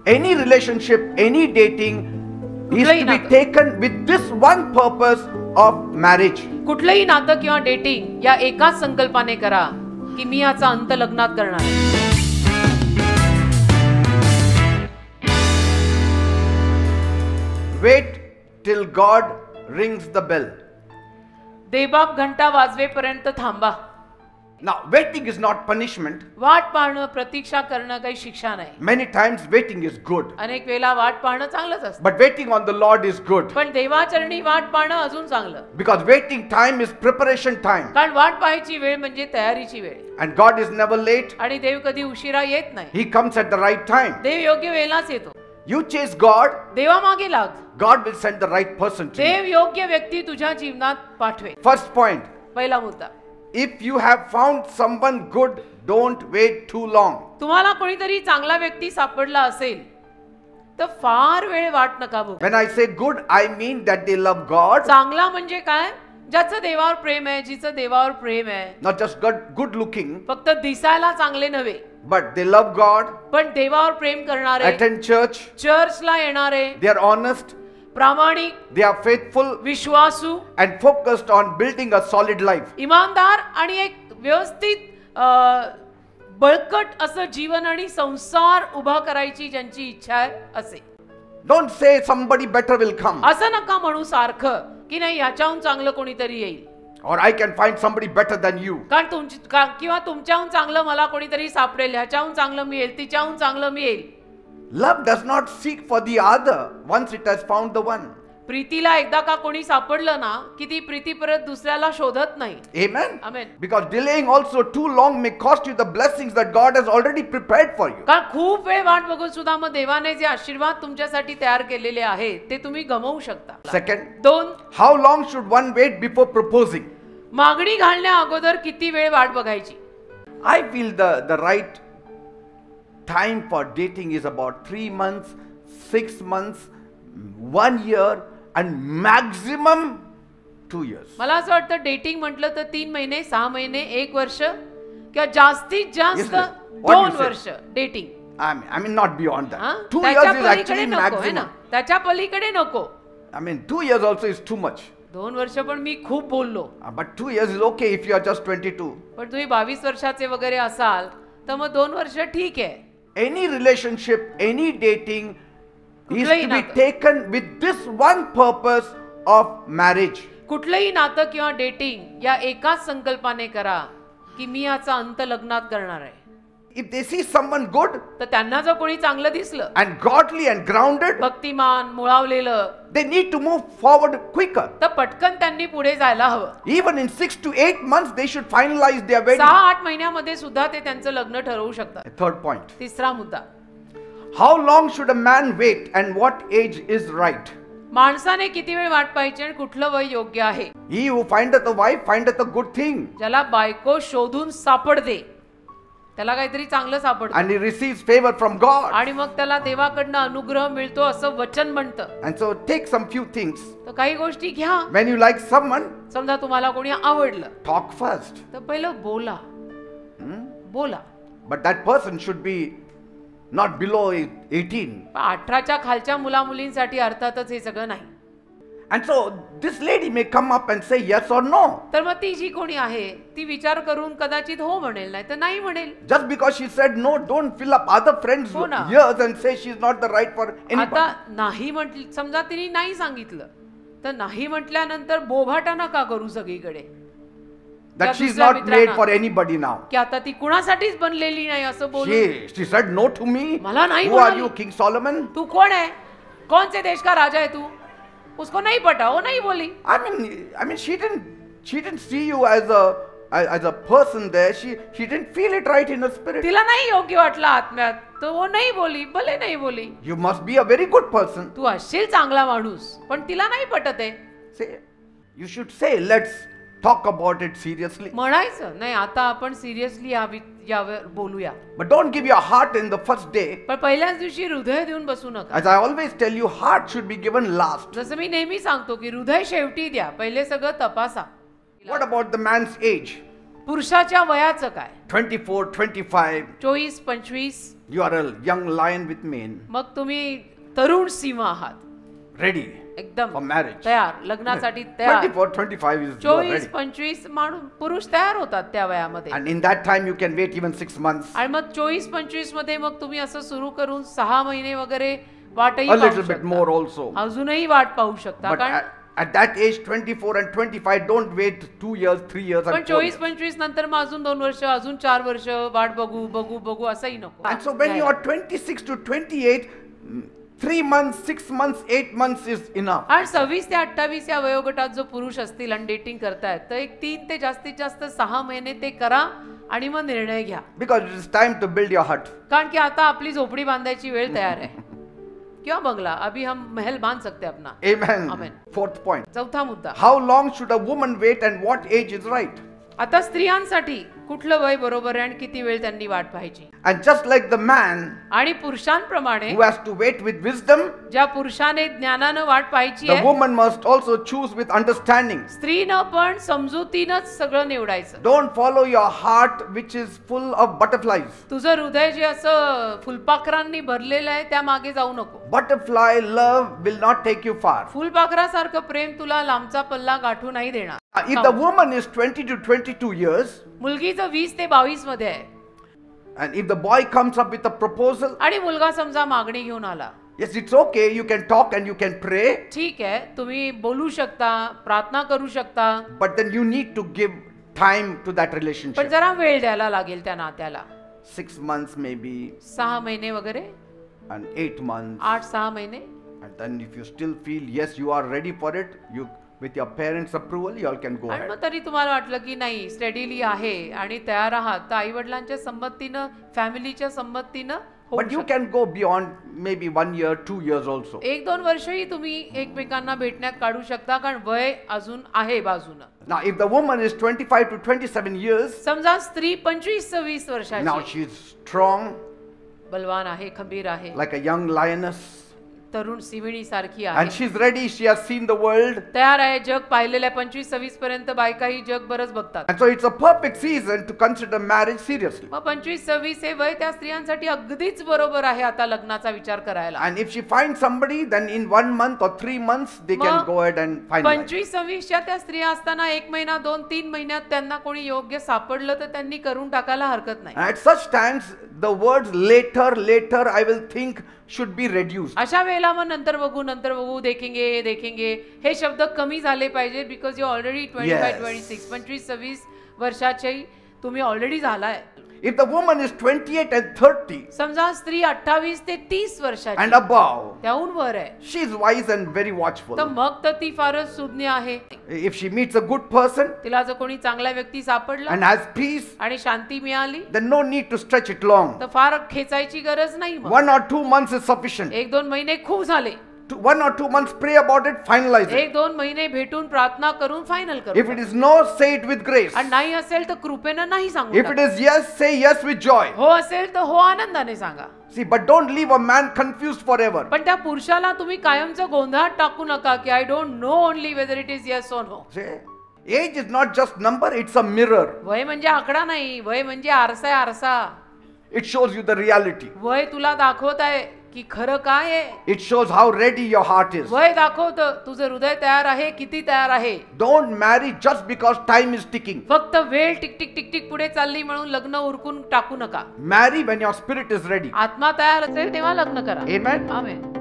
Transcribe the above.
Any relationship, any dating is to be taken with this one purpose of marriage. कुठलंही नातं किंवा dating या एकाच संकल्पाने करा की मी याचा अंत लग्नात करणार आहे. Wait till God rings the bell. देवबाप घंटा वाजवेपर्यंत थांबा. Now, waiting is not punishment. वाट पाहणं, प्रतीक्षा करणं काही शिक्षा नाही. Many times waiting is good. अनेक वेळा वाट पाहणं चांगलंच असतं. But waiting on the Lord is good. पण देवाचरणी वाट पाहणं अजून चांगलं. Because waiting time is preparation time. कारण वाट पाहायची वेळ म्हणजे तयारीची वेळ. And God is never late. आणि देव कधी उशिरा येत नाही. He comes at the right time. देव योग्य वेळेलाच येतो. You chase God. देवामागे लाग. God will send the right person to you. देव योग्य व्यक्ती तुझ्या जीवनात पाठवेल. First point. पहिला मुद्दा. If you have found someone good, don't wait too long. तुम्हाला कोणीतरी चांगला व्यक्ती सापडला असेल तर फार वेळ वाट नका बघू. When I say good, I mean that they love God. चांगला म्हणजे काय? ज्याचं देवावर प्रेम आहे, जिचं देवावर प्रेम आहे. Not just good looking. फक्त दिसायला चांगले नव्हे. But they love God. पण देवावर प्रेम करणारे. Attend church. चर्चला येणारे. They are honest. प्रामाणिक. They are faithful. विश्वासू. And focused on building a solid life. इमानदार आणि एक व्यवस्थित बळकट असं जीवन आणि संसार उभा करायची ज्यांची इच्छा आहे असे. Don't say somebody better will come. असं नका म्हणू सारखं की नाही याच्याहून चांगलं कोणीतरी येईल. Or I can find somebody better than you. कारण किंवा तुमच्याहून चांगलं मला कोणीतरी सापडेल, ह्याच्याहून चांगलं मिळेल, तिच्याहून चांगलं मिळेल. Love does not seek for the other once it has found the one. प्रीतीला एकदा का कोणी सापडलं ना की ती प्रीती परत दुसऱ्याला शोधत नाही. Amen. Amen. Because delaying also too long may cost you the blessings that God has already prepared for you. कारण खूप वेळ वाट बघून सुद्धा मग देवाने जे आशीर्वाद तुमच्यासाठी तयार केलेले आहेत ते तुम्ही गमावू शकता. Second, 2. how long should one wait before proposing? मागणी घालण्या अगोदर किती वेळ वाट बघायची? I feel the right time for dating is about 3 months, 6 months, 1 year and maximum 2 years. मला असं वाटतं डेटिंग म्हटलं तर 3 महिने, 6 महिने, 1 वर्ष किंवा जास्तीत जास्त 2 वर्ष dating. I mean not beyond that. 2 त्याच्या years is पलीकडे actually नको आहे maximum. ना. त्याच्या पलीकडे नको. I mean 2 years also is too much. 2 वर्ष पण मी खूप बोललो. But 2 years is okay if you are just 22. पण तुम्ही 22 वर्षाचे वगैरे असाल तर मग 2 वर्ष ठीक आहे. Any relationship, any dating is to be नातं. taken with this one purpose of marriage. कुठलंही नातं किंवा डेटिंग या एकाच संकल्पाने करा की मी याचा अंत लग्नात करणार आहे. If they see someone good तर त्यांना जर कोणी चांगलं दिसलं and godly and grounded, भक्तिमान मुळावलेलं they need to move forward quicker. तर पटकन त्यांनी पुढे जायला हवं. Even in 6 to 8 months they should finalize their wedding. 6-8 महिन्यामध्ये सुद्धा ते त्यांचं लग्न ठरवू शकतात. Third point. तिसरा मुद्दा. How long should a man wait and what age is right? माणसाने किती वेळ वाट पाहायची आणि कुठलं वय योग्य आहे? He who findeth a wife findeth a good thing. ज्याला बायको शोधून सापडते त्याला काहीतरी चांगलं सापडतं. And he receives favor from God. आणि मग त्याला देवाकडनं अनुग्रह मिळतो असं वचन म्हणतं. And so take some few things. तर काही गोष्टी घ्या. When you like someone, समजा तुम्हाला कोणी आवडलं talk first. तर पहिलं बोला. बोला. But that person should be not below 18. 18च्या खालच्या मुला मुलींसाठी अर्थातच हे सगळं नाही. And so this lady may come up and say yes or no. तर मग ती जी कोणी आहे ती विचार करून कदाचित हो म्हणेल नाही तर नाही म्हणेल. Just because she said no, don't fill up other friends' हो ना. ears and say she's not the right for anybody. आता नाही म्हटलं समजा तिने नाही सांगितलं तर नाही म्हटल्यानंतर बोभाटा नका करू सगळीकडे That she's not made for anybody now. की आता ती कुणासाठीच बनलेली नाही असं बोलू. She said no to me. मला नाही Who are म्हणाली. you, King Solomon? तू कोण है? कौन से देश का राजा है तू? उसको नहीं पटा, वो नहीं बोली. I mean she didn't see you as a person there. She didn't feel it right in her spirit. तिला नाही योग्य वाटलं आत्म्यात तो वो नहीं बोली, भले नहीं बोली. You must be a very good person. तू असशील चांगला माणूस पण तिला नाही पटत आहे. Say, you should say, let's talk about it seriously. म्हणायचं नाही आता आपण सिरियसली यावर बोलूया. But don't give your heart in the first day. पण पहिल्याच दिवशी हृदय देऊन बसू नका. As I always tell you, heart should be given last. जसं मी नेहमी सांगतो की हृदय शेवटी द्या, पहिले सगळं तपासा. What about the man's age? पुरुषाच्या वयाचं काय? 24, 25, 24-25. you are a young lion with mane, मग तुम्ही तरुण सिंह आहात, ready एकदम for marriage. तयार, लग्नासाठी तयार. 24, 25 is you are ready. 24-25 माणूस पुरुष तयार होतात त्या वयामध्ये. And in that time you can wait even 6 months. आणि मग 24-25 मध्ये मग तुम्ही असं सुरू करून 6 महिने वगैरे वाटही A पाहू little bit more शकता. also. अजूनही वाट पाहू शकता. But कारण at that age, 24 and 25, don't wait 2 years, 3 years, पण and 4 years. 24-25 नंतर मग अजून 2 वर्ष, अजून 4 वर्ष वाट बघू बघू बघू असंही नको. And so when you are 26 to 28, 3 months, 6 months, 8 months is enough. आणि 26 ते 28 या वयोगटात जो पुरुष असतील आणि डेटिंग करतायत तर एक 3 ते जास्तीत जास्त 6 महिने ते करा आणि मग निर्णय घ्या. Because it is time to build your hut. कारण की आता आपली झोपडी बांधायची वेळ तयार आहे. क्या बंगला, अभी हम महल बांध सकते हैं अपना. Amen. Amen. Fourth point. चौथा मुद्दा, How long should a woman wait and what age is right? आता स्त्रियांसाठी कुठलं वय बरोबर आहे आणि किती वेळ त्यांनी वाट पाहायची. And just like the man आणि पुरुषांप्रमाणे who has to wait with wisdom, ज्या पुरुषाने ज्ञानानं वाट पाहायची the आहे, woman must also choose with understanding. स्त्रीनं पण समजुतीनंच सगळं निवडायचं. Don't follow your heart which is full of butterflies. तुझं हृदय जे असं फुलपाखरांनी भरलेलं आहे त्या मागे जाऊ नको. Butterfly love will not take you far. फुलपाखरासारखं प्रेम तुला लांबचा पल्ला गाठू नाही देणार. If the woman is 20 to 22 years, मुलगीचं 20 ते 22 मध्ये आहे and if the boy comes up with a proposal, आणि मुलगा समजा मागणी घेऊन आला, yes, it's okay, you can talk and you can pray, ठीक आहे, तुम्ही बोलू शकता, प्रार्थना करू शकता, but then you need to give time to that पण relationship. जरा वेळ द्यायला लागेल त्या नात्याला. 6 months maybe, 6 महिने वगैरे, and 8 months. 8-6 महिने. And then if you still feel, yes, you are ready for it, you with your parents' approval, you all can go आणि ahead. मग तरी तुम्हाला वाटलं की नाही स्टेडीली आहे आणि तयार आहात, तर आई वडिलांच्या संमतीनं, फॅमिलीच्या संमतीनं होऊ But you शकतं. can go beyond maybe 1 year, 2 years also. 1-2 वर्षही तुम्ही एकमेकांना भेटण्यात काढू शकता, कारण वय अजून आहे बाजूनं. Now, if the woman is 25 to 27 years, समजा स्त्री 25-26 now वर्षाची, she is strong, बलवान आहे, खंबीर आहे, like a young lioness, तरुण सिंहिणी सारखी and आहे, she's ready, she has seen the world, तयार आहे, जग पाहिलेलं आहे. 25-26 पर्यंत बायकाही जग बरंच बघतात. and so it's a perfect season to consider marriage seriously. मग 25-26 हे वय त्या स्त्रियांसाठी अगदीच बरोबर आहे आता लग्नाचा विचार करायला. And if she finds somebody, then in 1 month or 3 months, they can मग go ahead and finalize. 25-26च्या त्या स्त्रिया असताना 1 महिना 2-3 महिन्यात त्यांना कोणी योग्य सापडलं तर त्यांनी करून टाकायला हरकत नाही. And at such times, the words later, I will think should be reduced. अशा वेळेला मग नंतर बघू देखेंगे हे शब्द कमी झाले पाहिजे. बिकॉज यू ऑलरेडी 25-26 25-26 वर्षाचे तुम्ही ऑलरेडी झालाय. If the woman is 28 and 30 समजा स्त्री 28 ते 30 वर्षाची and above, त्याहून वर आहे, she is wise and very watchful. तर मग तर ती फारच सुज्ञ आहे. If she meets a good person तिला जर कोणी चांगला व्यक्ती सापडला and has peace, आणि शांती मिळाली then no need to stretch it long. तर फार खेचायची गरज नाही. मग 1 or 2 months is sufficient. 1-2 महिने खूप झाले. 1 or 2 months, pray about it, finalize it. 1-2 महिने भेटून प्रार्थना करून फायनल If करू. it is no, say it with grace. आणि नाही असेल तर कृपेनं नाही सांगू If it टाका. is yes, say yes with joy. हो असेल तर हो आनंदाने सांगा. See, but don't leave a man confused forever. पण त्या पुरुषाला तुम्ही कायमचं गोंधळात टाकू नका की I don't know only whether it is yes और no. See, age is not just number, it's a mirror. वय म्हणजे आकडा नाही, वय म्हणजे आरसा आहे, आरसा. It shows you the reality. वय तुला दाखवत आहे की खरं काय आहे. It shows how ready your heart is. वय दाखवतं तुझं हृदय तयार आहे, किती तयार आहे. Don't marry just because time is ticking. फक्त वेळ टिक टिक टिक टिक पुढे चालली म्हणून लग्न उरकून टाकू नका. Marry when your spirit is ready. आत्मा तयार असेल तेव्हा लग्न करा. Amen. आमेन.